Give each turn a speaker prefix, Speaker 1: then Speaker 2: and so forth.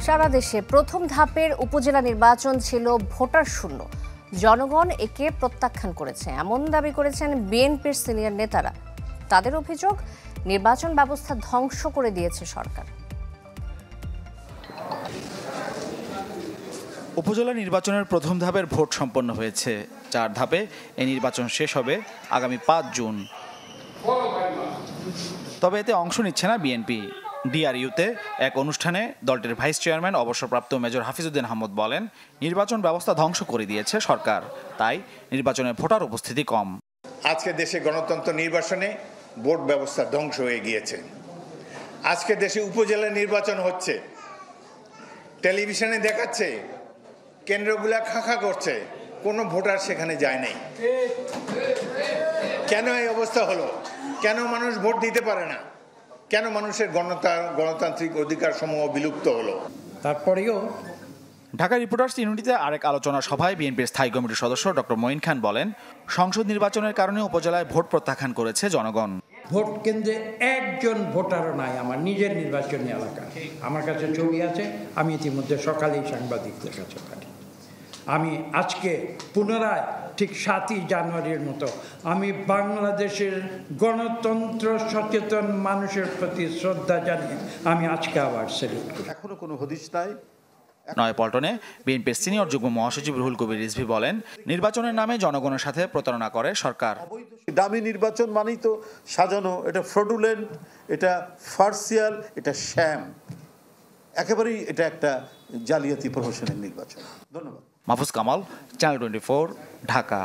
Speaker 1: সারা দেশে প্রথম ধাপের উপজেলা নির্বাচন ছিল ভোটার শূন্য। জনগণ একে প্রত্যাখ্যান করেছে এমন দাবি করেছেন বিএনপির সিনিয়র নেতারা। তাদের অভিযোগ, নির্বাচন ব্যবস্থা ধ্বংস করে দিয়েছে সরকার।
Speaker 2: উপজেলা নির্বাচনের প্রথম ধাপের ভোট সম্পন্ন হয়েছে। 4 ধাপে এই নির্বাচন শেষ হবে আগামী 5 জুন। তবে এতে অংশ নিচ্ছে না বিএনপি। ডিআরইউতে এক অনুষ্ঠানে দলটির ভাইস চেয়ারম্যান অবসরপ্রাপ্ত মেজর হাফিজউদ্দিন আহমদ বলেন, নির্বাচন ব্যবস্থা ধ্বংস করে দিয়েছে সরকার, তাই নির্বাচনে ভোটার উপস্থিতি কম।
Speaker 3: আজকে দেশে গণতন্ত্র নির্বাচনে ভোট ব্যবস্থা ধ্বংস হয়ে গিয়েছে। আজকে দেশে উপজেলা নির্বাচন হচ্ছে, টেলিভিশনে দেখাচ্ছে, কেন্দ্রগুলা খাঁখা করছে, কোনো ভোটার সেখানে যায় নাই। কেন এই অবস্থা হলো? কেন মানুষ ভোট দিতে পারে না? কেন মানুষের গণতান্ত্রিক অধিকার সমূহ বিলুপ্ত হলো?
Speaker 4: তারপরেও
Speaker 2: ঢাকা রিপোর্টার্স ইউনিটিতে আরেক আলোচনা সভায় বিএনপির স্থায়ী কমিটির সদস্য ডক্টর মঈন খান বলেন, সংসদ নির্বাচনের কারণে উপজেলায় ভোট প্রত্যাখ্যান করেছে জনগণ।
Speaker 4: ভোট কেন্দ্রে একজন ভোটারও নাই আমার নিজের নির্বাচনী এলাকা। আমার কাছে ছবি আছে, আমি ইতিমধ্যে সকালেই সাংবাদিকদের কাছে পাঠাই। আমি আজকে পুনরায় ঠিক 7ই জানুয়ারির মতো আমি বাংলাদেশের গণতন্ত্র সচেতন মানুষের প্রতি শ্রদ্ধা জানিয়ে আমি আজকে আবার সেলিউট করি।
Speaker 5: এখনো কোনো হদিশ নাই।
Speaker 2: নয়াপল্টনে বিএনপির সিনিয়র যুগ্ম মহাসচিব রুহুল কবির রিজভী বলেন, নির্বাচনের নামে জনগণের সাথে প্রতারণা করে সরকার।
Speaker 5: দামি নির্বাচন মানেই তো সাজানো, এটা ফ্রডুলেন্ট, এটা ফার্সিয়াল, এটা শ্যাম, একেবারেই এটা একটা জালিয়াতি প্রহসনের নির্বাচন। ধন্যবাদ।
Speaker 2: মাহফুজ কামাল, চ্যানেল 24, ঢাকা।